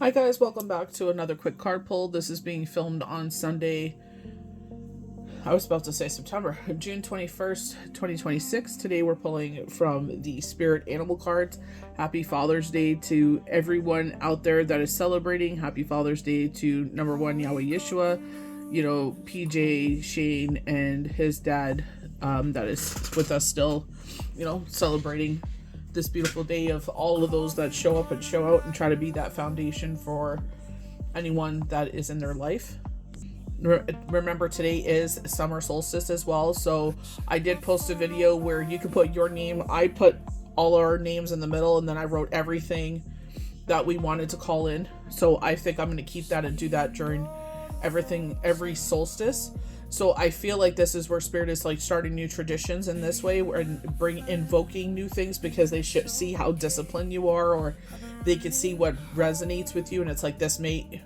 Hi guys, welcome back to another quick card pull. This is being filmed on Sunday. I was about to say September, June 21st, 2026. Today we're pulling from the Spirit Animal cards. Happy Father's Day to everyone out there that is celebrating. Happy Father's Day to number one, Yahweh Yeshua, PJ, Shane, and his dad that is with us still, celebrating this beautiful day of all of those that show up and show out and try to be that foundation for anyone that is in their life. Remember, today is summer solstice as well, so I did post a video where you could put your name. I put all our names in the middle, and then I wrote everything that we wanted to call in. So I think I'm going to keep that and do that during every solstice. So I feel like this is where Spirit is like starting new traditions in this way, and invoking new things, because they should see how disciplined you are, or they could see what resonates with you, and it's like this may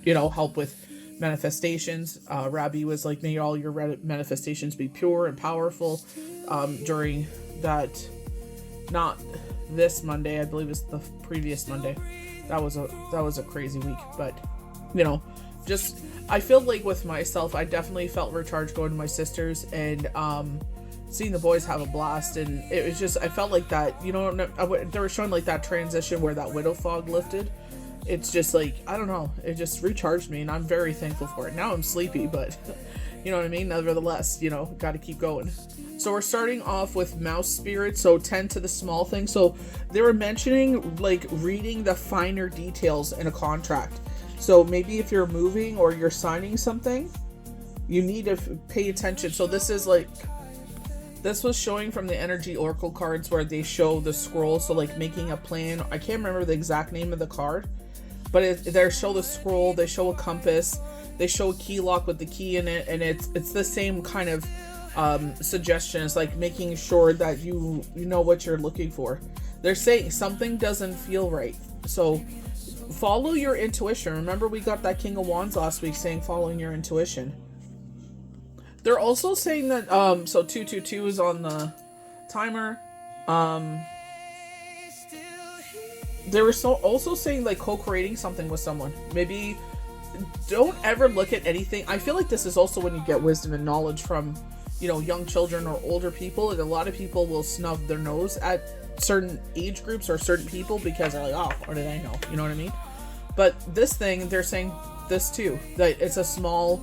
help with manifestations. Rabbi was like, may all your manifestations be pure and powerful during that, not this Monday, I believe it's the previous Monday. That was a crazy week, but just I feel like with myself, I definitely felt recharged going to my sister's and seeing the boys have a blast, and it was just, I felt like that, they were showing like that transition where that widow fog lifted. It's just like, I don't know, it just recharged me, and I'm very thankful for it. Now I'm sleepy, but you know what I mean? Nevertheless, got to keep going. So we're starting off with mouse spirit, so tend to the small things. So they were mentioning like reading the finer details in a contract. So maybe if you're moving or you're signing something, you need to pay attention. So this was showing from the energy oracle cards where they show the scroll. So like making a plan. I can't remember the exact name of the card, but they show the scroll, they show a compass, they show a key lock with the key in it, and it's the same kind of suggestion. It's like making sure that you know what you're looking for. They're saying something doesn't feel right, so follow your intuition. Remember, we got that King of Wands last week saying following your intuition. They're also saying that so 222 is on the timer. They were also saying like co-creating something with someone. Maybe don't ever look at anything. I feel like this is also when you get wisdom and knowledge from young children or older people, and a lot of people will snub their nose at certain age groups or certain people because they're like, oh, what did I know? You know what I mean? But this thing, they're saying this too, that it's a small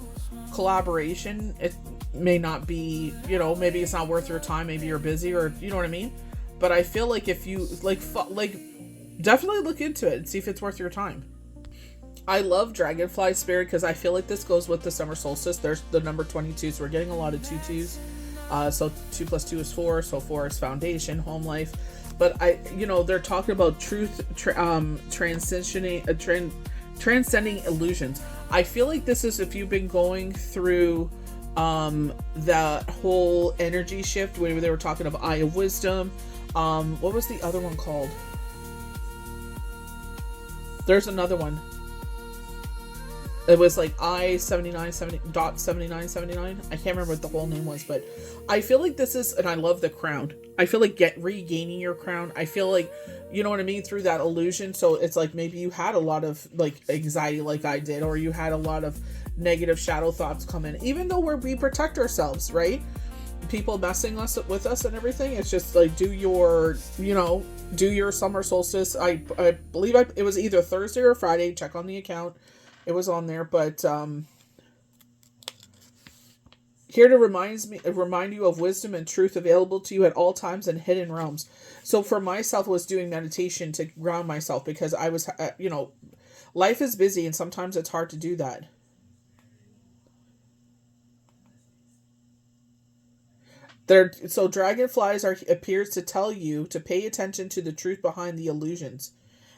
collaboration. It may not be, maybe it's not worth your time, maybe you're busy, or you know what I mean? But I feel like if you like definitely look into it and see if it's worth your time. I love Dragonfly Spirit because I feel like this goes with the summer solstice. There's the number 22, so we're getting a lot of 22s. So 2 plus 2 is 4, so 4 is foundation, home life. But they're talking about truth, transcending illusions. I feel like this is if you've been going through that whole energy shift where they were talking of Eye of Wisdom. What was the other one called? There's another one. It was like I79.7979. I can't remember what the whole name was, but I feel like this is, and I love the crown. I feel like regaining your crown. I feel like, you know what I mean, through that illusion. So it's like maybe you had a lot of like anxiety like I did, or you had a lot of negative shadow thoughts come in, even though we protect ourselves, right? People messing with us and everything. It's just like, do your summer solstice. I believe it was either Thursday or Friday. Check on the account. It was on there, but here to remind you of wisdom and truth available to you at all times in hidden realms. So for myself, I was doing meditation to ground myself because I was, life is busy and sometimes it's hard to do that. So dragonflies appears to tell you to pay attention to the truth behind the illusions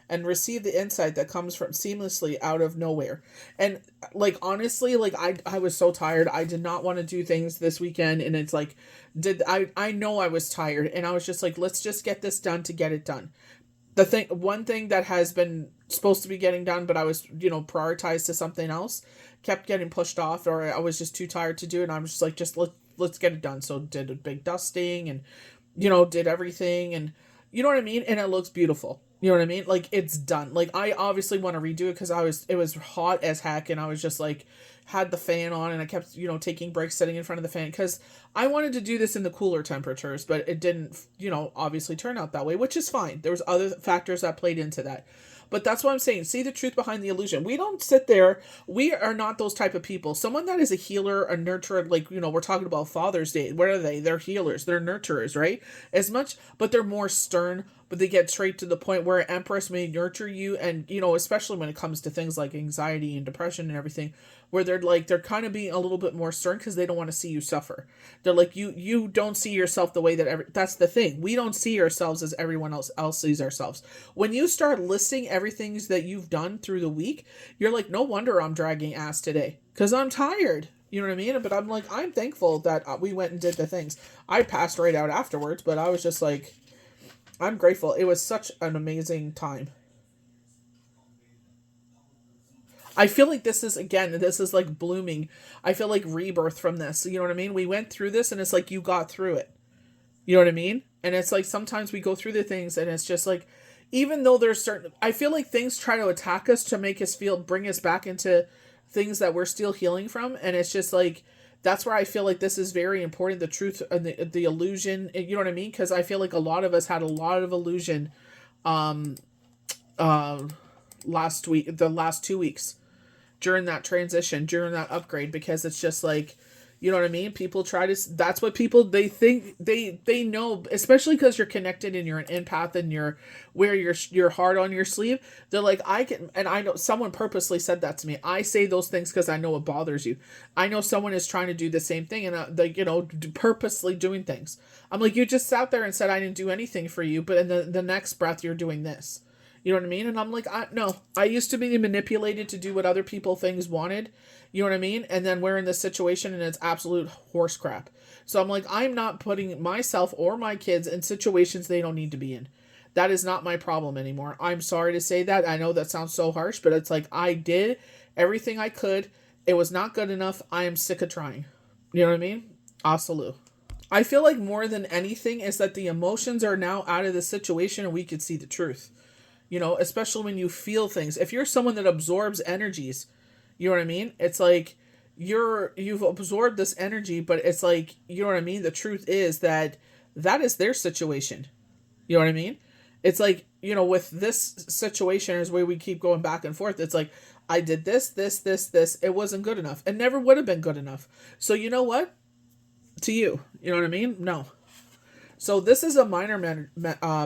and receive the insight that comes from seamlessly out of nowhere. And like, honestly, like I was so tired. I did not want to do things this weekend. And it's like, I know I was tired, and I was just like, let's just get this done to get it done. One thing that has been supposed to be getting done, but I was, prioritized to something else, kept getting pushed off, or I was just too tired to do it. And I'm just like, let's get it done. So did a big dusting and, did everything, and you know what I mean? And it looks beautiful. You know what I mean? Like, it's done. Like, I obviously want to redo it because it was hot as heck, and I was just like, had the fan on, and I kept, taking breaks, sitting in front of the fan because I wanted to do this in the cooler temperatures, but it didn't, obviously turn out that way, which is fine. There was other factors that played into that. But that's what I'm saying. See the truth behind the illusion. We don't sit there. We are not those type of people. Someone that is a healer, a nurturer, like, we're talking about Father's Day. What are they? They're healers. They're nurturers, right? But they're more stern, but they get straight to the point where Empress may nurture you. And, especially when it comes to things like anxiety and depression and everything, where they're kind of being a little bit more stern because they don't want to see you suffer. They're like, you don't see yourself the way that's the thing. We don't see ourselves as everyone else sees ourselves. When you start listing everything that you've done through the week, you're like, no wonder I'm dragging ass today because I'm tired. You know what I mean? But I'm like, I'm thankful that we went and did the things. I passed right out afterwards, but I was just like, I'm grateful. It was such an amazing time. I feel like this is like blooming. I feel like rebirth from this. You know what I mean? We went through this and it's like you got through it. You know what I mean? And it's like sometimes we go through the things and it's just like, even though there's I feel like things try to attack us to make us bring us back into things that we're still healing from. And it's just like, that's where I feel like this is very important. The truth and the illusion, you know what I mean? Because I feel like a lot of us had a lot of illusion, um, uh, last week, the last 2 weeks during that transition, during that upgrade, because it's just like, you know what I mean? People try to, that's what people, they think, they know, especially because you're connected and you're an empath and you're, wear your heart on your sleeve. They're like, I can, and I know someone purposely said that to me. I say those things because I know it bothers you. I know someone is trying to do the same thing and purposely doing things. I'm like, you just sat there and said I didn't do anything for you, but in the next breath you're doing this. You know what I mean? And I'm like, no, I used to be manipulated to do what other people things wanted. You know what I mean? And then we're in this situation and it's absolute horse crap. So I'm like, I'm not putting myself or my kids in situations they don't need to be in. That is not my problem anymore. I'm sorry to say that. I know that sounds so harsh, but it's like I did everything I could. It was not good enough. I am sick of trying. You know what I mean? Asalu. I feel like more than anything is that the emotions are now out of the situation and we could see the truth. Especially when you feel things. If you're someone that absorbs energies, you know what I mean? It's like you've absorbed this energy, but it's like, you know what I mean? The truth is that is their situation. You know what I mean? It's like, with this situation is where we keep going back and forth. It's like, I did this, this, this, this. It wasn't good enough. It never would have been good enough. So you know what? To you. You know what I mean? No. So this is a minor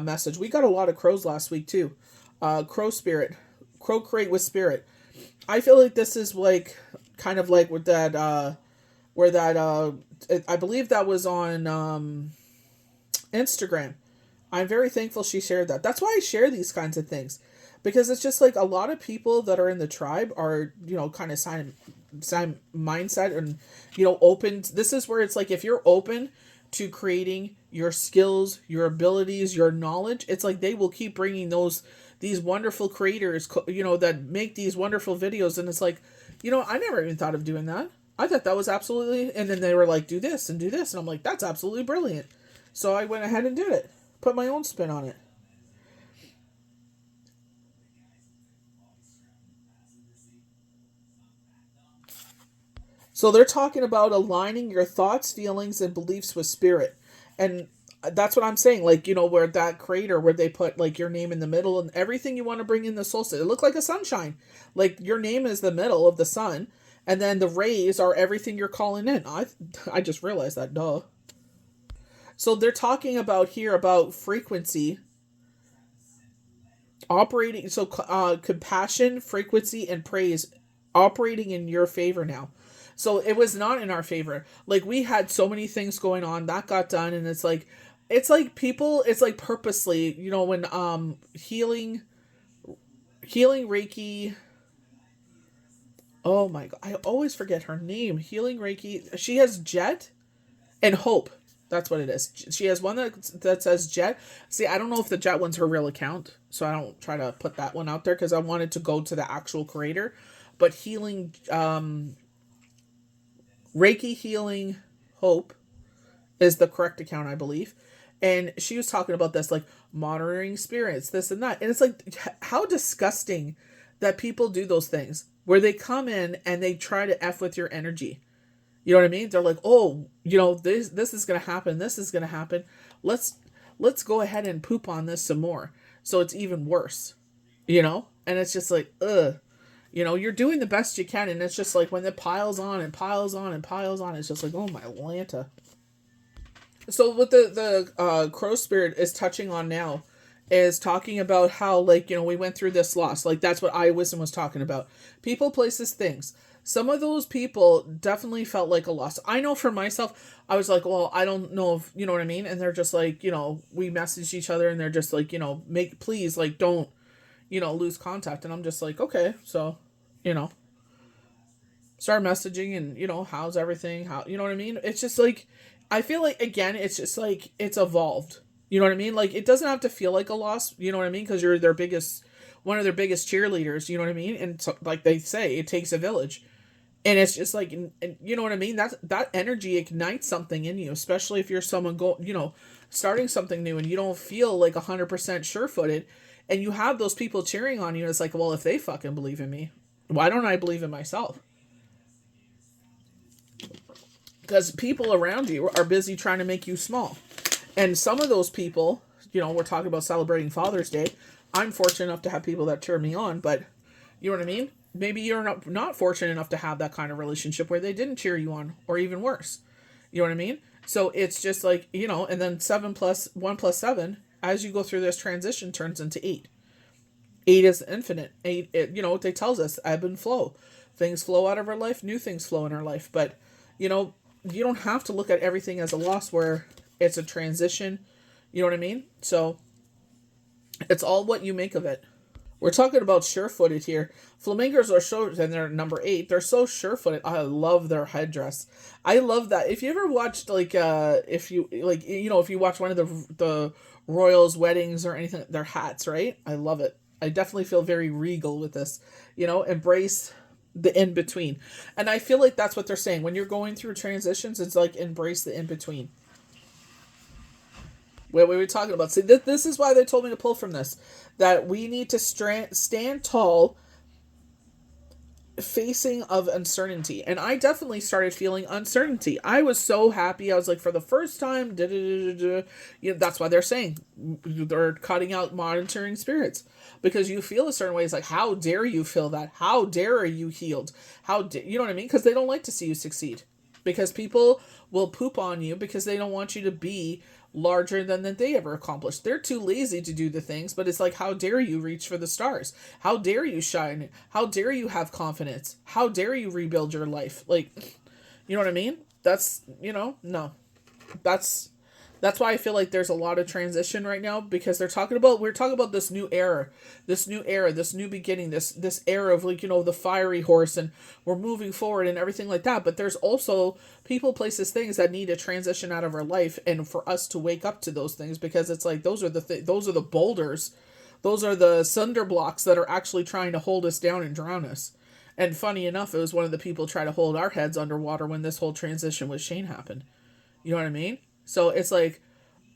message. We got a lot of crows last week too. Crow spirit. Crow crate with spirit. I feel like this is like kind of like with that where that I believe that was on Instagram. I'm very thankful she shared that. That's why I share these kinds of things. Because it's just like a lot of people that are in the tribe are, kind of same mindset and, open. This is where it's like if you're open to creating your skills, your abilities, your knowledge, it's like they will keep bringing these wonderful creators, that make these wonderful videos. And it's like, I never even thought of doing that. I thought that was absolutely, and then they were like, do this and do this. And I'm like, that's absolutely brilliant. So I went ahead and did it. Put my own spin on it. So they're talking about aligning your thoughts, feelings, and beliefs with spirit. And that's what I'm saying. Like, where that crater where they put like your name in the middle and everything you want to bring in the solstice. It looked like a sunshine. Like your name is the middle of the sun. And then the rays are everything you're calling in. I just realized that. Duh. So they're talking about here about frequency operating. So compassion, frequency, and praise operating in your favor now. So it was not in our favor. Like we had so many things going on that got done, and it's like people, it's like purposely, when healing Reiki. Oh my god, I always forget her name. Healing Reiki. She has Jet and Hope. That's what it is. She has one that says Jet. See, I don't know if the Jet one's her real account, so I don't try to put that one out there because I wanted to go to the actual creator. But healing, Reiki Healing Hope is the correct account, I believe. And she was talking about this, like monitoring spirits, this and that. And it's like, how disgusting that people do those things where they come in and they try to F with your energy. You know what I mean? They're like, oh, this is gonna happen, this is gonna happen. Let's go ahead and poop on this some more. So it's even worse. And it's just like, ugh. You're doing the best you can, and it's just like when it piles on and piles on and piles on, it's just like, oh my Lanta. So what the crow spirit is touching on now is talking about how, like, we went through this loss. Like, that's what I Wisdom was talking about. People, places, things. Some of those people definitely felt like a loss. I know for myself, I was like, well, I don't know if, you know what I mean? And they're just like, we messaged each other and they're just like, please, like, don't, lose contact. And I'm just like, okay. So, start messaging and, how's everything? How, you know what I mean? It's just like, I feel like, again, it's just like, it's evolved. You know what I mean? Like, it doesn't have to feel like a loss, you know what I mean? Because you're one of their biggest cheerleaders, you know what I mean? And so, like they say, it takes a village. And it's just like, and you know what I mean? That energy ignites something in you, especially if you're someone starting something new and you don't feel like 100% sure-footed, and you have those people cheering on you. And it's like, well, if they fucking believe in me, why don't I believe in myself? Because people around you are busy trying to make you small. And some of those people, we're talking about celebrating Father's Day. I'm fortunate enough to have people that cheer me on, but you know what I mean? Maybe you're not fortunate enough to have that kind of relationship where they didn't cheer you on, or even worse. You know what I mean? So it's just like, and then 7 plus 1 plus 7, as you go through this transition, turns into 8. 8 is infinite. 8, they tells us ebb and flow. Things flow out of our life, new things flow in our life. But, you don't have to look at everything as a loss where it's a transition. You know what I mean? So it's all what you make of it. We're talking about sure-footed here. Flamingos are and they're number 8. They're so sure-footed. I love their headdress. I love that. If you ever watched, like, if you watch one of the royals' weddings or anything, their hats, right? I love it. I definitely feel very regal with this. Embrace the in-between. And I feel like that's what they're saying. When you're going through transitions, it's like, embrace the in-between. What we were talking about. See, this is why they told me to pull from this. That we need to stand tall facing of uncertainty. And I definitely started feeling uncertainty. I was so happy. I was like, for the first time, that's why they're saying they're cutting out monitoring spirits. Because you feel a certain way. It's like, how dare you feel that? How dare you healed? You know what I mean? Because they don't like to see you succeed. Because people will poop on you because they don't want you to be larger than that they ever accomplished. They're too lazy to do the things, but it's like, how dare you reach for the stars? How dare you shine? How dare you have confidence? How dare you rebuild your life? Like, you know what I mean? That's, no. That's why I feel like there's a lot of transition right now, because we're talking about this new era, this new beginning, this era of, like, the fiery horse, and we're moving forward and everything like that. But there's also people, places, things that need to transition out of our life, and for us to wake up to those things, because it's like, those are the boulders, those are the cinder blocks that are actually trying to hold us down and drown us. And funny enough, it was one of the people trying to hold our heads underwater when this whole transition with Shane happened. You know what I mean? So it's like,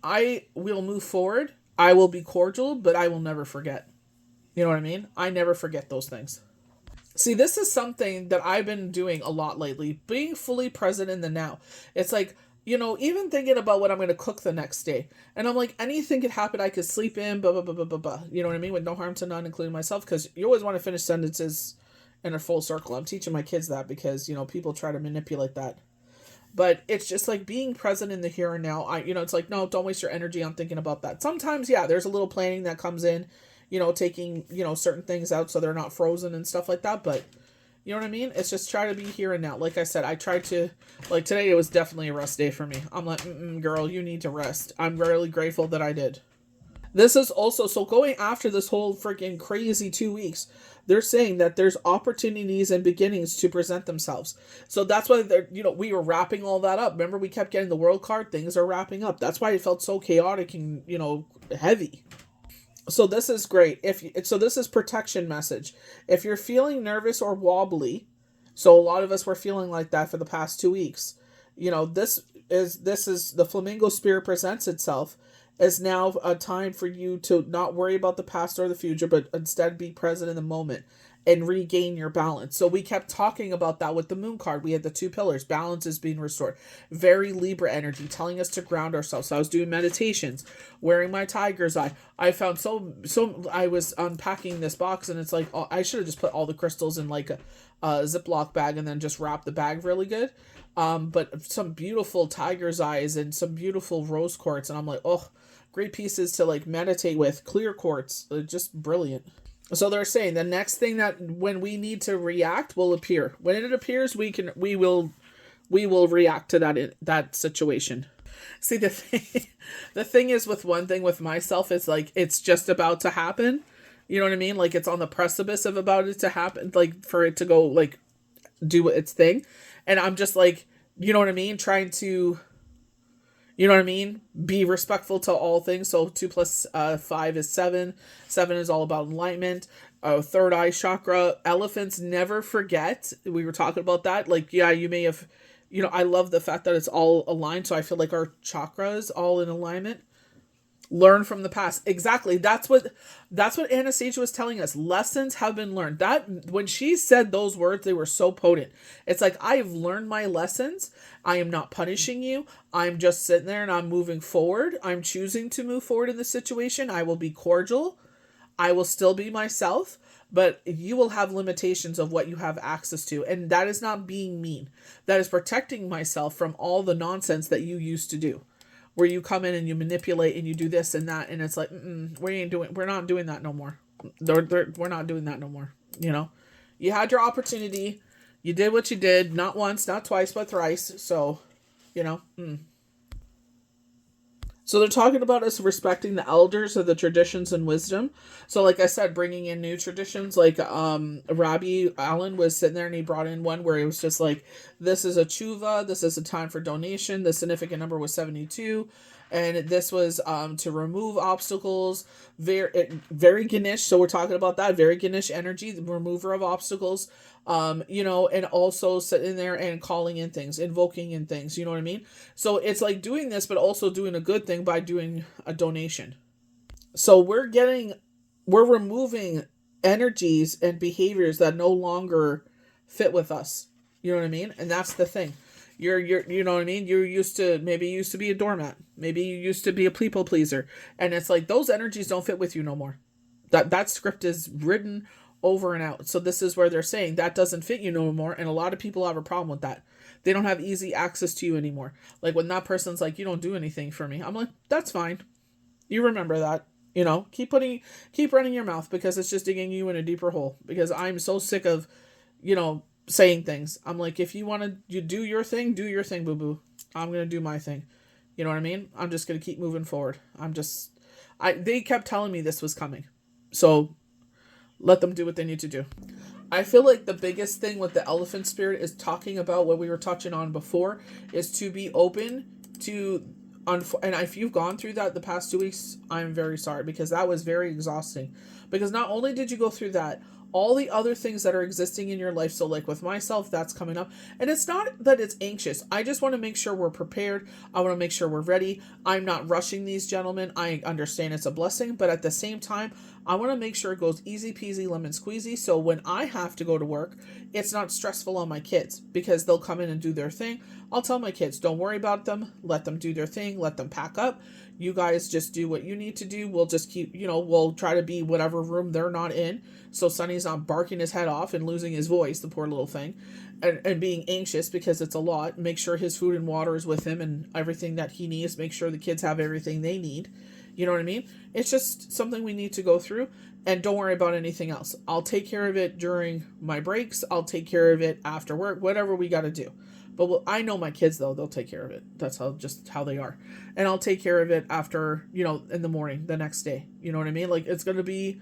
I will move forward. I will be cordial, but I will never forget. You know what I mean? I never forget those things. See, this is something that I've been doing a lot lately. Being fully present in the now. It's like, even thinking about what I'm going to cook the next day. And I'm like, anything could happen. I could sleep in, blah, blah, blah, blah, blah, blah. You know what I mean? With no harm to none, including myself. Because you always want to finish sentences in a full circle. I'm teaching my kids that because, people try to manipulate that. But it's just like being present in the here and now. It's like, no, don't waste your energy on thinking about that. Sometimes, yeah, there's a little planning that comes in, taking, certain things out so they're not frozen and stuff like that. But you know what I mean? It's just try to be here and now. Like I said, I tried to, like today, it was definitely a rest day for me. I'm like, girl, you need to rest. I'm really grateful that I did. This is also, so going after this whole freaking crazy 2 weeks, they're saying that there's opportunities and beginnings to present themselves. So that's why we were wrapping all that up. Remember, we kept getting the world card. Things are wrapping up. That's why it felt so chaotic and, heavy. So this is great. So this is protection message. If you're feeling nervous or wobbly, so a lot of us were feeling like that for the past 2 weeks, this this is the flamingo spirit presents itself as now a time for you to not worry about the past or the future, but instead be present in the moment and regain your balance. So we kept talking about that with the moon card. We had the 2 pillars. Balance is being restored. Very Libra energy, telling us to ground ourselves. So I was doing meditations, wearing my tiger's eye. I found so I was unpacking this box, and it's like, oh, I should have just put all the crystals in like a Ziploc bag and then just wrap the bag really good. But some beautiful tiger's eyes and some beautiful rose quartz, and I'm like, oh, great pieces to like meditate with. Clear quartz, just brilliant. So they're saying the next thing that when we need to react will appear. When it appears, we will react to that situation. See, the thing is with one thing with myself, it's like it's just about to happen. You know what I mean? Like it's on the precipice of about it to happen, like for it to go like do its thing. And I'm just like, you know what I mean? Trying to, you know what I mean? Be respectful to all things. So 2 plus 5 is 7. 7 is all about enlightenment. Third eye chakra. Elephants never forget. We were talking about that. Like, yeah, you may have, you know, I love the fact that it's all aligned. So I feel like our chakra is all in alignment. Learn from the past. Exactly. That's what Anastasia was telling us. Lessons have been learned. That when she said those words, they were so potent. It's like, I've learned my lessons. I am not punishing you. I'm just sitting there and I'm moving forward. I'm choosing to move forward in the situation. I will be cordial. I will still be myself, but you will have limitations of what you have access to. And that is not being mean. That is protecting myself from all the nonsense that you used to do, where you come in and you manipulate and you do this and that, and it's like, we're not doing that no more. We're not doing that no more. You know, you had your opportunity, you did what you did, not once, not twice, but thrice. So, you know. So they're talking about us respecting the elders of the traditions and wisdom. So like I said, bringing in new traditions, like Robbie Allen was sitting there and he brought in one where it was just like, this is a tshuva, this is a time for donation. The significant number was 72. And this was to remove obstacles. Very Ganesh. So we're talking about that. Very Ganesh energy, the remover of obstacles. You know, and also sitting there and calling in things, invoking in things, you know what I mean? So it's like doing this, but also doing a good thing by doing a donation. So we're removing energies and behaviors that no longer fit with us. You know what I mean? And that's the thing. You know what I mean? Maybe you used to be a doormat. Maybe you used to be a people pleaser. And it's like, those energies don't fit with you no more. That script is written over and out. So this is where they're saying that doesn't fit you no more. And a lot of people have a problem with that. They don't have easy access to you anymore. Like when that person's like, you don't do anything for me. I'm like, that's fine. You remember that, you know, keep running your mouth, because it's just digging you in a deeper hole. Because I'm so sick of, you know, saying things. I'm like, if you want to do your thing, boo boo. I'm going to do my thing. You know what I mean? I'm just going to keep moving forward. They kept telling me this was coming. So let them do what they need to do. I feel like the biggest thing with the elephant spirit is talking about what we were touching on before, is to be open to, and if you've gone through that the past 2 weeks, I'm very sorry, because that was very exhausting. Because not only did you go through that, all the other things that are existing in your life. So like with myself, that's coming up. And it's not that it's anxious. I just want to make sure we're prepared. I want to make sure we're ready. I'm not rushing these gentlemen. I understand it's a blessing, but at the same time, I want to make sure it goes easy peasy lemon squeezy. So when I have to go to work, it's not stressful on my kids, because they'll come in and do their thing. I'll tell my kids, don't worry about them. Let them do their thing. Let them pack up. You guys just do what you need to do. We'll just keep, we'll try to be whatever room they're not in. So Sonny's not barking his head off and losing his voice, the poor little thing, and being anxious because it's a lot. Make sure his food and water is with him and everything that he needs. Make sure the kids have everything they need. You know what I mean? It's just something we need to go through, and don't worry about anything else. I'll take care of it during my breaks. I'll take care of it after work, whatever we got to do. But I know my kids, though, they'll take care of it. That's how they are. And I'll take care of it after, in the morning, the next day. You know what I mean? Like, it's going to be,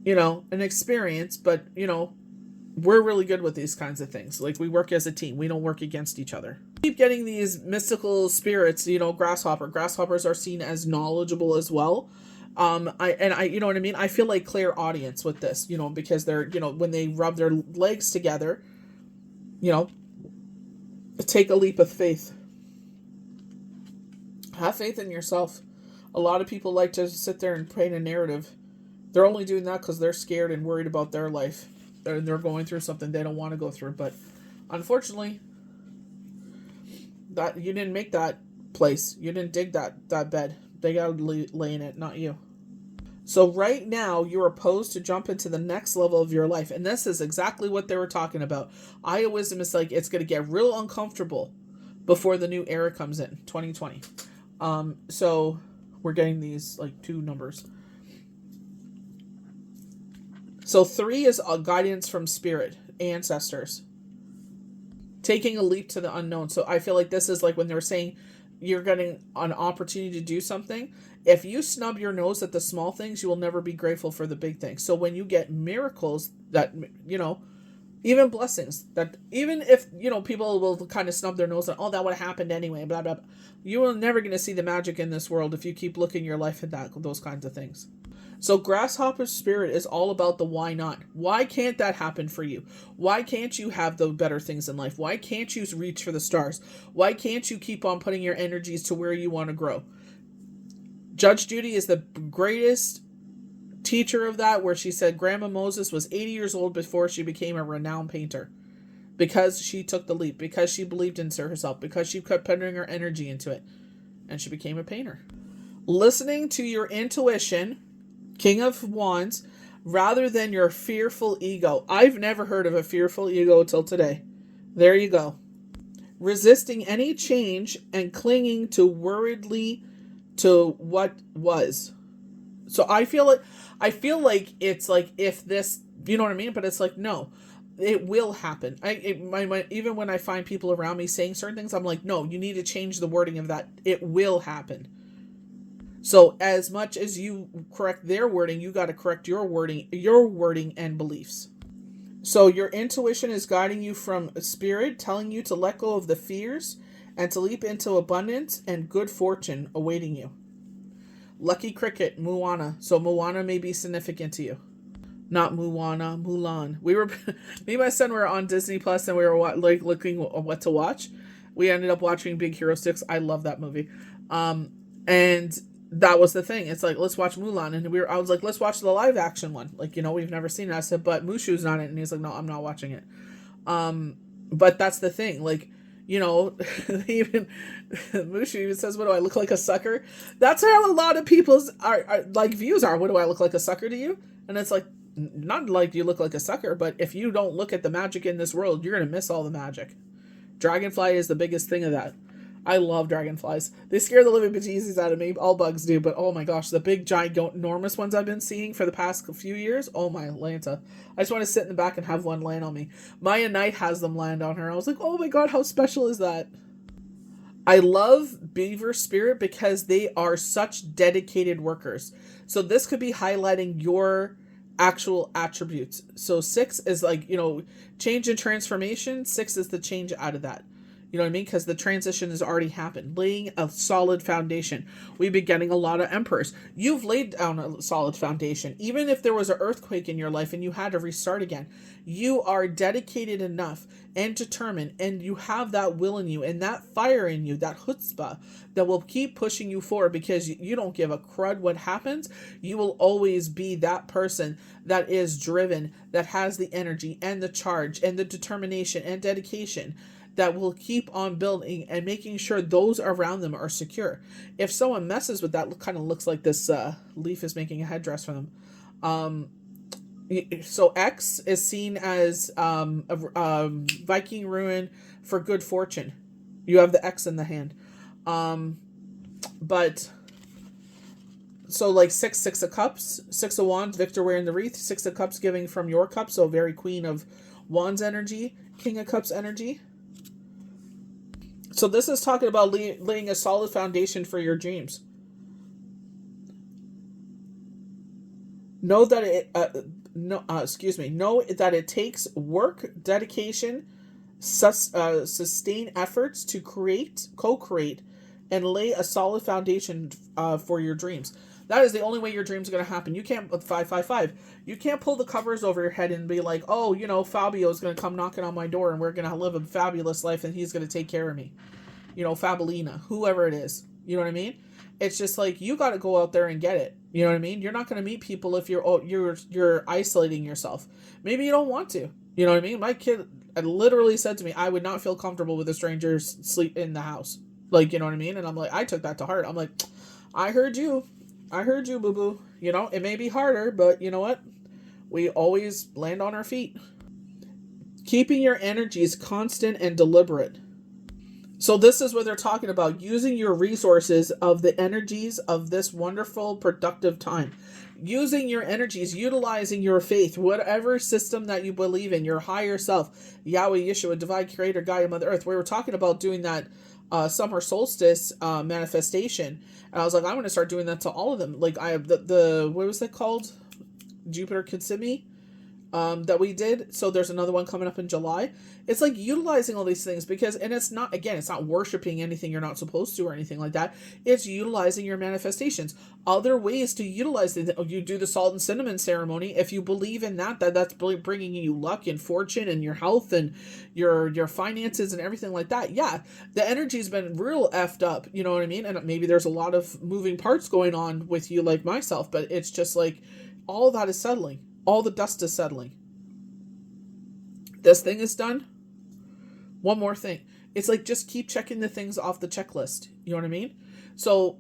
an experience, but, we're really good with these kinds of things. Like, we work as a team. We don't work against each other. Keep getting these mystical spirits, grasshopper. Grasshoppers are seen as knowledgeable as well. I you know what I mean? I feel like clairaudience with this, because they're, when they rub their legs together, take a leap of faith. Have faith in yourself. A lot of people like to sit there and paint a narrative. They're only doing that because they're scared and worried about their life. They're going through something they don't want to go through. But unfortunately, that you didn't make that place. You didn't dig that bed. They got to lay in it, not you. So right now, you're opposed to jump into the next level of your life. And this is exactly what they were talking about. Aya Wisdom is like, it's going to get real uncomfortable before the new era comes in, 2020. So we're getting these like 2 numbers. So 3 is a guidance from spirit, ancestors. Taking a leap to the unknown. So I feel like this is like when they're saying you're getting an opportunity to do something. If you snub your nose at the small things, you will never be grateful for the big things. So when you get miracles that, even blessings that, even if, people will kind of snub their nose and, oh, that would have happened anyway, blah, blah, blah. You are never going to see the magic in this world if you keep looking your life at those kinds of things. So Grasshopper Spirit is all about the why not. Why can't that happen for you? Why can't you have the better things in life? Why can't you reach for the stars? Why can't you keep on putting your energies to where you want to grow? Judge Judy is the greatest teacher of that, where she said Grandma Moses was 80 years old before she became a renowned painter. Because she took the leap, because she believed in herself, because she kept putting her energy into it. And she became a painter. Listening to your intuition, King of Wands, rather than your fearful ego. I've never heard of a fearful ego till today. There you go. Resisting any change and clinging to worriedly to what was. So I feel like it's like, if this, you know what I mean? But it's like, no, it will happen. Even when I find people around me saying certain things, I'm like, no, you need to change the wording of that. It will happen. So as much as you correct their wording, you got to correct your wording and beliefs. So your intuition is guiding you from spirit, telling you to let go of the fears and to leap into abundance and good fortune awaiting you. Lucky Cricket, Moana. So Moana may be significant to you. Not Moana, Mulan. Me and my son were on Disney Plus and we were looking what to watch. We ended up watching Big Hero 6. I love that movie. And that was the thing. It's like, let's watch Mulan. And I was like, let's watch the live action one. Like, we've never seen it. I said, but Mushu's not in it. And he's like, no, I'm not watching it. But that's the thing. Like, even Mushu even says, what do I look like, a sucker? That's how a lot of people's are like views are. What do I look like, a sucker to you? And it's like, not like you look like a sucker, but if you don't look at the magic in this world, you're going to miss all the magic. Dragonfly is the biggest thing of that. I love dragonflies. They scare the living bejesus out of me. All bugs do, but oh my gosh, the big, giant, enormous ones I've been seeing for the past few years, oh my Lanta. I just want to sit in the back and have one land on me. Maya Knight has them land on her. I was like, oh my god, how special is that? I love Beaver Spirit because they are such dedicated workers. So this could be highlighting your actual attributes. So 6 is like, change and transformation. 6 is the change out of that. You know what I mean? Because the transition has already happened. Laying a solid foundation. We've been getting a lot of emperors. You've laid down a solid foundation. Even if there was an earthquake in your life and you had to restart again, you are dedicated enough and determined, and you have that will in you and that fire in you, that chutzpah, that will keep pushing you forward because you don't give a crud what happens. You will always be that person that is driven, that has the energy and the charge and the determination and dedication that will keep on building and making sure those around them are secure. If someone messes with that, kind of looks like this leaf is making a headdress for them. So X is seen as a Viking rune for good fortune. You have the X in the hand. But so like 6 of Cups, 6 of Wands, Victor wearing the wreath, 6 of Cups giving from your cup. So very Queen of Wands energy, King of Cups energy. So this is talking about laying a solid foundation for your dreams. Know that it takes work, dedication, sustained efforts to co-create, and lay a solid foundation for your dreams. That is the only way your dreams are going to happen. You can't, 555, you can't pull the covers over your head and be like, oh, Fabio is going to come knocking on my door and we're going to live a fabulous life and he's going to take care of me. Fabulina, whoever it is. You know what I mean? It's just like, you got to go out there and get it. You know what I mean? You're not going to meet people if you're isolating yourself. Maybe you don't want to. You know what I mean? My kid literally said to me, I would not feel comfortable with a stranger sleep in the house. Like, you know what I mean? And I'm like, I took that to heart. I'm like, I heard you. I heard you, boo-boo. You know, it may be harder, but you know what? We always land on our feet. Keeping your energies constant and deliberate. So this is what they're talking about, using your resources of the energies of this wonderful, productive time. Using your energies, utilizing your faith, whatever system that you believe in, your higher self, Yahweh, Yeshua, Divine Creator, Gaia, Mother Earth. We were talking about doing that summer solstice manifestation. And I was like, I'm going to start doing that to all of them. Like, I have the what was it called? Jupiter Kitsumi. That we did. So there's another one coming up in July. It's like utilizing all these things because, and it's not, again, it's not worshiping anything you're not supposed to or anything like that. It's utilizing your manifestations. Other ways to utilize it. You do the salt and cinnamon ceremony. If you believe in that's bringing you luck and fortune and your health and your finances and everything like that. Yeah, the energy's been real effed up. You know what I mean? And maybe there's a lot of moving parts going on with you like myself, but it's just like all that is settling. All the dust is settling. This thing is done. One more thing. It's like, just keep checking the things off the checklist. You know what I mean? So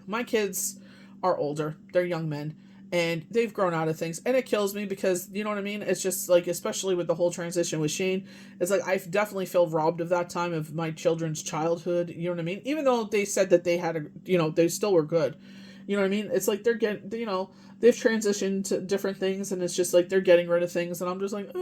my kids are older. They're young men. And they've grown out of things. And it kills me because, you know what I mean? It's just like, especially with the whole transition with Shane, it's like, I definitely feel robbed of that time of my children's childhood. You know what I mean? Even though they said that they had, they still were good. You know what I mean? It's like they're getting, they've transitioned to different things, and it's just like they're getting rid of things, and I'm just like,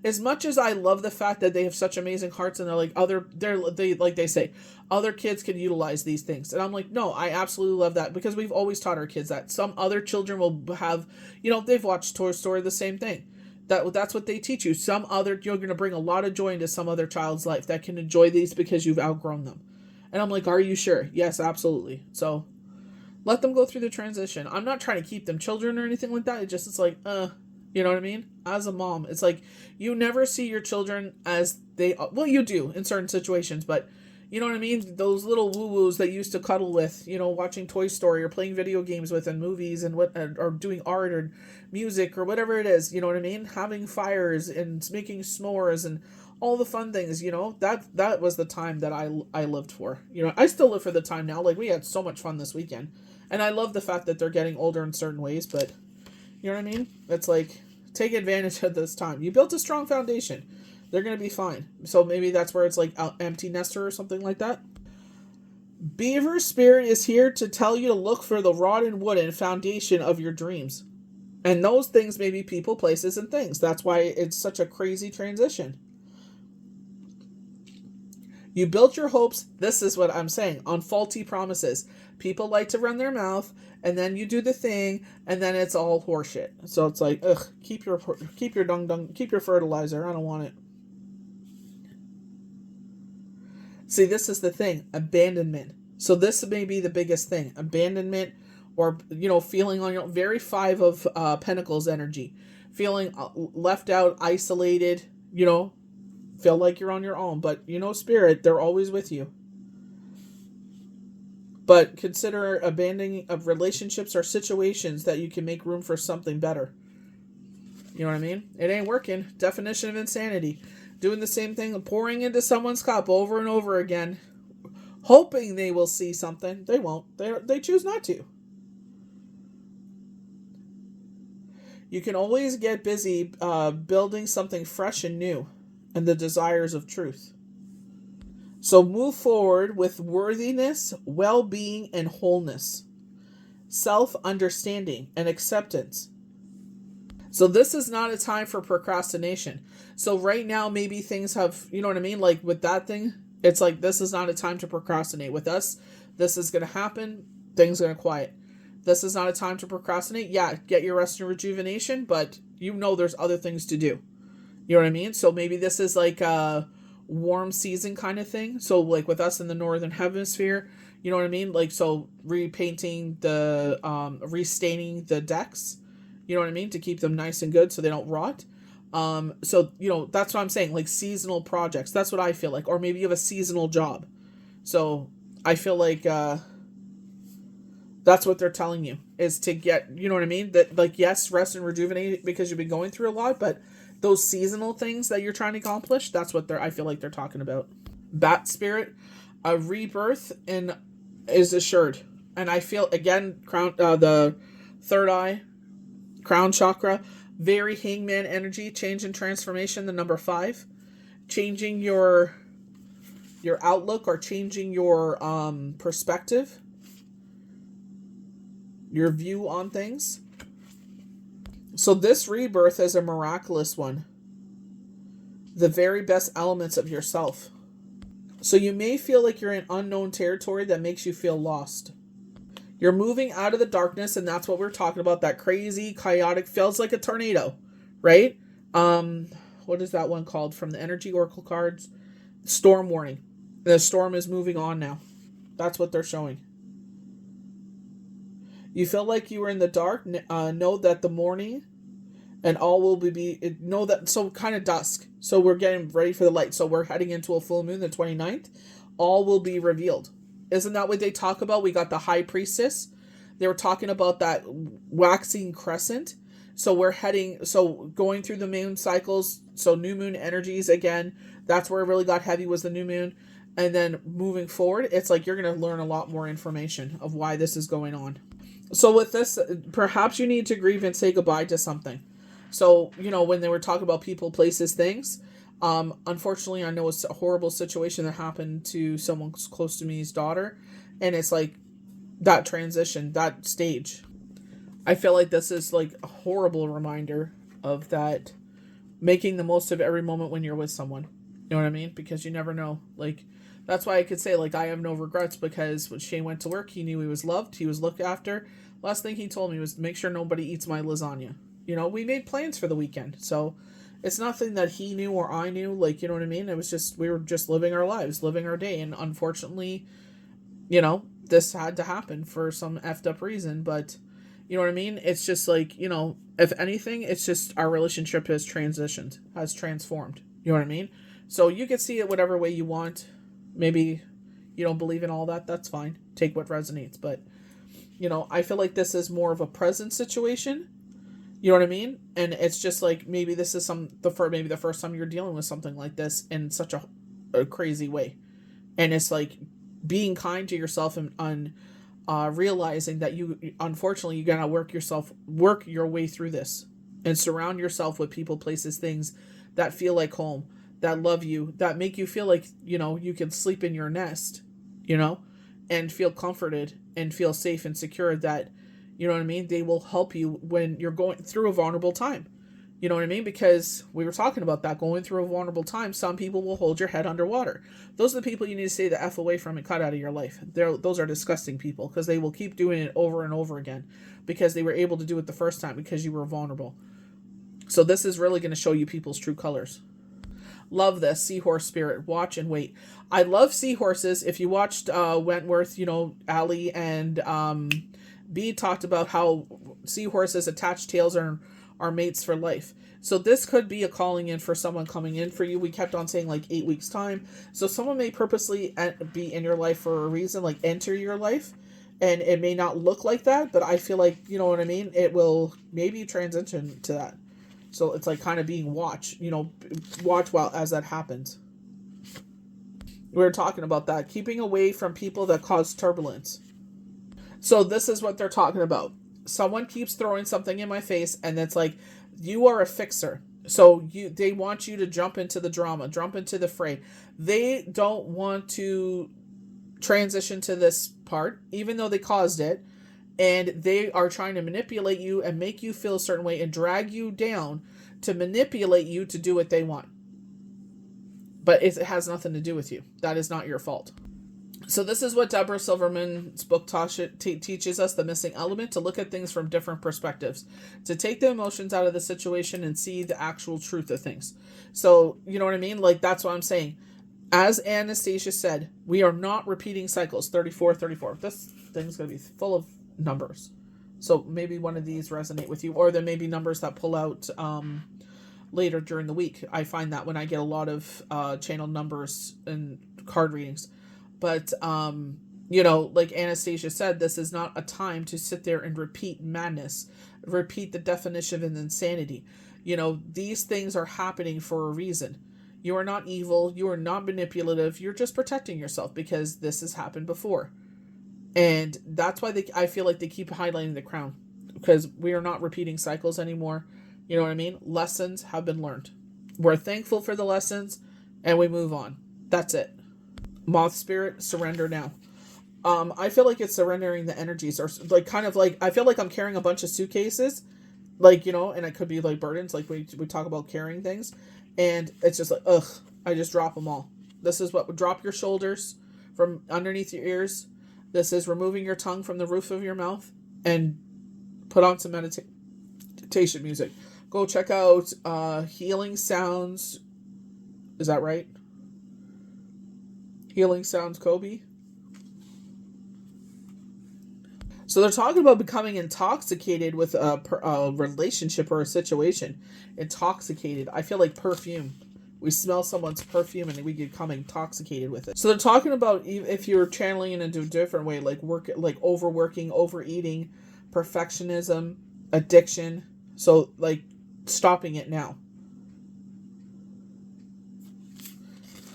As much as I love the fact that they have such amazing hearts, and they say, other kids can utilize these things, and I'm like, no, I absolutely love that, because we've always taught our kids that. Some other children will have, they've watched Toy Story, the same thing. That's what they teach you. You're going to bring a lot of joy into some other child's life that can enjoy these because you've outgrown them. And I'm like, are you sure? Yes, absolutely. So let them go through the transition. I'm not trying to keep them children or anything like that. It's like, you know what I mean? As a mom, it's like, you never see your children as you do in certain situations, but you know what I mean? Those little woo-woos that you used to cuddle with, watching Toy Story or playing video games with and movies and or doing art or music or whatever it is, you know what I mean? Having fires and making s'mores and all the fun things, that was the time that I lived for. I still live for the time now. Like, we had so much fun this weekend. And I love the fact that they're getting older in certain ways, but you know what I mean? It's like, take advantage of this time. You built a strong foundation. They're going to be fine. So maybe that's where it's like empty nester or something like that. Beaver Spirit is here to tell you to look for the rod and wooden foundation of your dreams. And those things may be people, places, and things. That's why it's such a crazy transition. You built your hopes, this is what I'm saying, on faulty promises. People like to run their mouth, and then you do the thing, and then it's all horseshit. So it's like, keep your dung, keep your fertilizer. I don't want it. See, this is the thing, abandonment. So this may be the biggest thing, abandonment, or feeling on your very Five of Pentacles energy, feeling left out, isolated. Feel like you're on your own, but Spirit, they're always with you. But consider abandoning of relationships or situations that you can make room for something better. You know what I mean? It ain't working. Definition of insanity. Doing the same thing, pouring into someone's cup over and over again, hoping they will see something. They won't. They choose not to. You can always get busy building something fresh and new, and the desires of truth. So move forward with worthiness, well-being, and wholeness, self-understanding, and acceptance. So this is not a time for procrastination. So right now, maybe things have, you know what I mean? Like with that thing, it's like, this is not a time to procrastinate. With us, this is going to happen. Things are going to quiet. This is not a time to procrastinate. Yeah, get your rest and rejuvenation, but there's other things to do. You know what I mean? So maybe this is like a warm season kind of thing. So like with us in the Northern Hemisphere, you know what I mean? Like, so repainting the, restaining the decks, you know what I mean? To keep them nice and good so they don't rot. So, that's what I'm saying. Like seasonal projects. That's what I feel like. Or maybe you have a seasonal job. So I feel like, That's what they're telling you, is to get, you know what I mean? That, like, yes, rest and rejuvenate because you've been going through a lot, but those seasonal things that you're trying to accomplish, that's what I feel like they're talking about. Bat spirit, a rebirth and is assured. And I feel, again, the third eye, crown chakra, very hangman energy, change and transformation, the number 5. Changing your outlook or changing your perspective, your view on things. So this rebirth is a miraculous one. The very best elements of yourself. So you may feel like you're in unknown territory that makes you feel lost. You're moving out of the darkness, and that's what we're talking about. That crazy, chaotic, feels like a tornado, right? What is that one called from the Energy Oracle cards? Storm warning. The storm is moving on now. That's what they're showing. You feel like you were in the dark. Know that the morning and all will be, know that, so kind of dusk. So we're getting ready for the light. So we're heading into a full moon, the 29th. All will be revealed. Isn't that what they talk about? We got the high priestess. They were talking about that waxing crescent. So we're going through the moon cycles. So new moon energies again. That's where it really got heavy, was the new moon. And then moving forward, it's like you're going to learn a lot more information of why this is going on. So with this, perhaps you need to grieve and say goodbye to something. So, when they were talking about people, places, things, unfortunately, I know it's a horrible situation that happened to someone close to me's daughter. And it's like that transition, that stage. I feel like this is like a horrible reminder of that, making the most of every moment when you're with someone. You know what I mean? Because you never know. Like, that's why I could say, like, I have no regrets, because when Shane went to work, he knew he was loved, he was looked after. Last thing he told me was, make sure nobody eats my lasagna. We made plans for the weekend. So it's nothing that he knew or I knew, like, you know what I mean? It was just, we were just living our lives, living our day. And unfortunately, this had to happen for some effed up reason. But, you know what I mean? It's just like, if anything, it's just our relationship has transitioned, has transformed. You know what I mean? So you can see it whatever way you want. Maybe you don't believe in all that. That's fine. Take what resonates. But, I feel like this is more of a present situation. You know what I mean? And it's just like, maybe this is maybe the first time you're dealing with something like this in such a crazy way. And it's like being kind to yourself and realizing that unfortunately, you gotta work your way through this and surround yourself with people, places, things that feel like home, that love you, that make you feel like, you can sleep in your nest, and feel comforted and feel safe and secure, that, you know what I mean? They will help you when you're going through a vulnerable time. You know what I mean? Because we were talking about that, going through a vulnerable time. Some people will hold your head underwater. Those are the people you need to stay the F away from and cut out of your life. Those are disgusting people, because they will keep doing it over and over again, because they were able to do it the first time because you were vulnerable. So this is really going to show you people's true colors. Love this seahorse spirit. Watch and wait. I love seahorses. If you watched Wentworth, Ali and B talked about how seahorses attached tails are mates for life. So this could be a calling in for someone coming in for you. We kept on saying like 8 weeks time. So someone may purposely be in your life for a reason, like enter your life. And it may not look like that, but I feel like, you know what I mean? It will maybe transition to that. So it's like kind of being watch while as that happens. We were talking about that. Keeping away from people that cause turbulence. So this is what they're talking about. Someone keeps throwing something in my face, and it's like, you are a fixer. So they want you to jump into the drama, jump into the fray. They don't want to transition to this part, even though they caused it. And they are trying to manipulate you and make you feel a certain way and drag you down to manipulate you to do what they want. But it has nothing to do with you. That is not your fault. So this is what Deborah Silverman's book teaches us, the missing element, to look at things from different perspectives, to take the emotions out of the situation and see the actual truth of things. So, you know what I mean? Like, that's what I'm saying. As Anastasia said, we are not repeating cycles. 34. This thing's going to be full of numbers. So maybe one of these resonate with you, or there may be numbers that pull out later during the week. I find that when I get a lot of channel numbers and card readings. But You know, like Anastasia said, this is not a time to sit there and repeat madness, repeat the definition of insanity. You know, these things are happening for a reason. You are not evil, you are not manipulative, you're just protecting yourself because this has happened before. And that's why I feel like they keep highlighting the crown, because we are not repeating cycles anymore. You know what I mean? Lessons have been learned. We're thankful for the lessons and we move on. That's it. Moth spirit, surrender now. I feel like it's surrendering the energies, or like kind of like I feel like I'm carrying a bunch of suitcases, like, you know, and it could be like burdens, like we talk about carrying things, and it's just like, ugh, I just drop them all. This is what, drop your shoulders from underneath your ears. This is removing your tongue from the roof of your mouth, and put on some meditation music. Go check out Healing Sounds. Is that right? Healing Sounds Kobe. So they're talking about becoming intoxicated with a relationship or a situation. Intoxicated. I feel like perfume. We smell someone's perfume and we become intoxicated with it. So they're talking about if you're channeling it into a different way, like like overworking, overeating, perfectionism, addiction. So like stopping it now.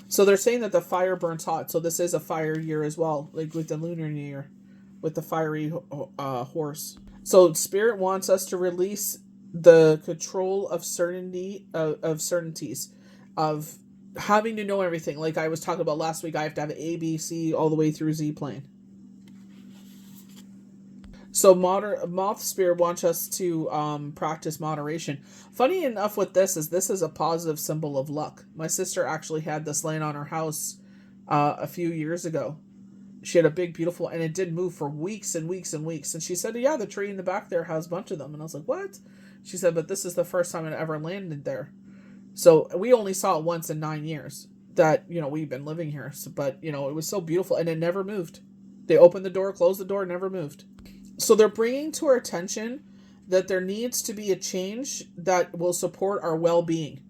So they're saying that the fire burns hot. So this is a fire year as well, like with the lunar year, with the fiery horse. So spirit wants us to release the control of certainty, of certainties, of having to know everything. Like I was talking about last week, I have to have A, B, C, all the way through Z plane. So moth spirit wants us to practice moderation. Funny enough with this is a positive symbol of luck. My sister actually had this laying on her house a few years ago. She had a big, beautiful, and it didn't move for weeks and weeks and weeks. And she said, yeah, the tree in the back there has a bunch of them. And I was like, what? She said, but this is the first time it ever landed there. So we only saw it once in 9 years that, you know, we've been living here. So, but, you know, it was so beautiful and it never moved. They opened the door, closed the door, never moved. So they're bringing to our attention that there needs to be a change that will support our well-being.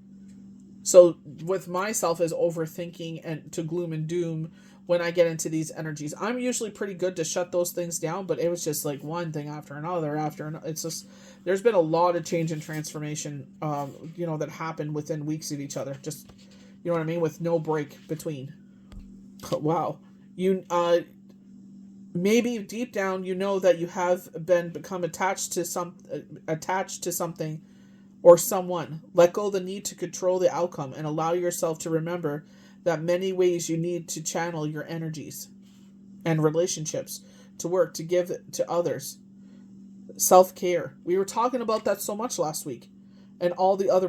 So with myself is overthinking and to gloom and doom when I get into these energies. I'm usually pretty good to shut those things down, but it was just like one thing after another. It's just, there's been a lot of change and transformation, you know, that happened within weeks of each other. Just, you know what I mean? With no break between. Wow. Maybe deep down, you know that you have become attached to something or someone. Let go of the need to control the outcome and allow yourself to remember that many ways you need to channel your energies and relationships to work, to give to others. Self-care. We were talking about that so much last week, and all the other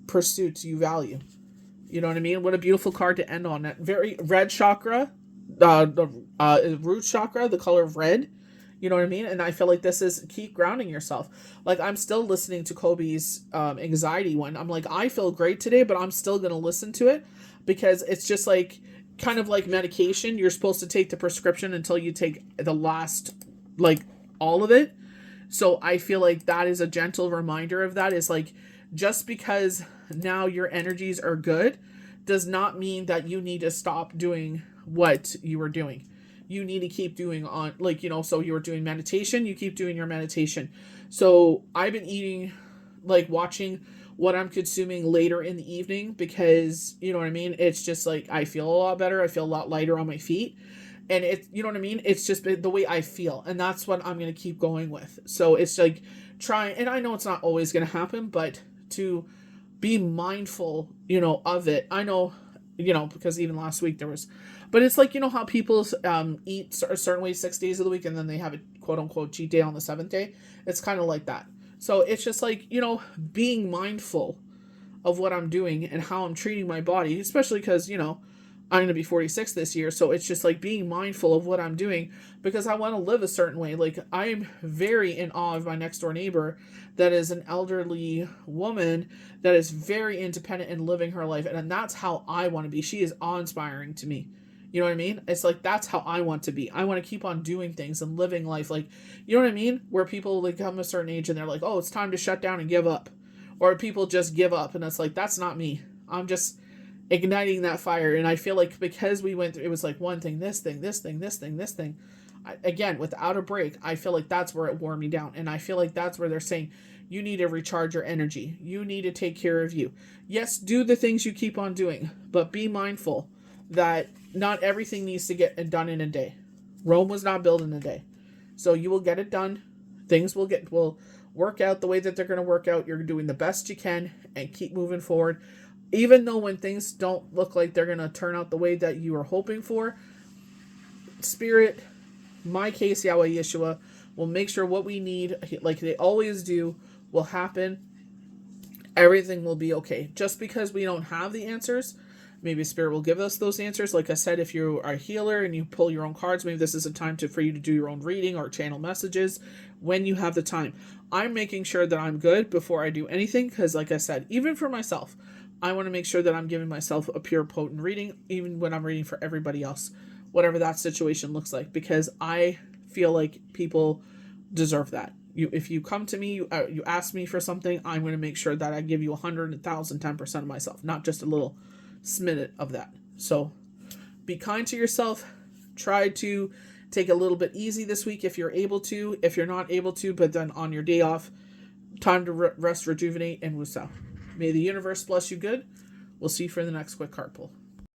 pursuits you value. You know what I mean? What a beautiful card to end on. That very red chakra, the root chakra, the color of red. You know what I mean? And I feel like this is keep grounding yourself. Like I'm still listening to Kobe's anxiety one. I'm like, I feel great today, but I'm still going to listen to it because it's just like kind of like medication. You're supposed to take the prescription until you take the last, like all of it. So I feel like that is a gentle reminder of that. Is like, just because now your energies are good does not mean that you need to stop doing what you were doing. You need to keep doing on, like, you know, so you were doing meditation, you keep doing your meditation. So I've been eating, like watching what I'm consuming later in the evening because, you know what I mean? It's just like, I feel a lot better. I feel a lot lighter on my feet. And it, you know what I mean? It's just the way I feel. And that's what I'm going to keep going with. So it's like trying, and I know it's not always going to happen, but to be mindful, you know, of it. I know, you know, because even last week there was, but it's like, you know how people eat a certain way 6 days of the week and then they have a quote unquote cheat day on the 7th day. It's kind of like that. So it's just like, you know, being mindful of what I'm doing and how I'm treating my body, especially because, you know, I'm going to be 46 this year. So it's just like being mindful of what I'm doing because I want to live a certain way. Like I'm very in awe of my next door neighbor that is an elderly woman that is very independent and living her life. And that's how I want to be. She is awe-inspiring to me. You know what I mean? It's like, that's how I want to be. I want to keep on doing things and living life. Like, you know what I mean? Where people like come a certain age and they're like, oh, it's time to shut down and give up. Or people just give up. And it's like, that's not me. I'm just, igniting that fire. And I feel like because we went through, it was like one thing, this thing, this thing, this thing, this thing. Again, without a break, I feel like that's where it wore me down. And I feel like that's where they're saying, you need to recharge your energy. You need to take care of you. Yes, do the things you keep on doing, but be mindful that not everything needs to get done in a day. Rome was not built in a day. So you will get it done. Things will work out the way that they're going to work out. You're doing the best you can and keep moving forward. Even though when things don't look like they're going to turn out the way that you are hoping for, Spirit, my case, Yahweh Yeshua, will make sure what we need, like they always do, will happen. Everything will be okay. Just because we don't have the answers, maybe Spirit will give us those answers. Like I said, if you are a healer and you pull your own cards, maybe this is a time for you to do your own reading or channel messages when you have the time. I'm making sure that I'm good before I do anything because, like I said, even for myself, I want to make sure that I'm giving myself a pure, potent reading, even when I'm reading for everybody else, whatever that situation looks like, because I feel like people deserve that. If you come to me, you ask me for something, I'm going to make sure that I give you 100, 1,000, 10% of myself, not just a little smidget of that. So be kind to yourself. Try to take a little bit easy this week if you're able to. If you're not able to, but then on your day off, time to rest, rejuvenate, and wusa. May the universe bless you good. We'll see you for the next quick card pull.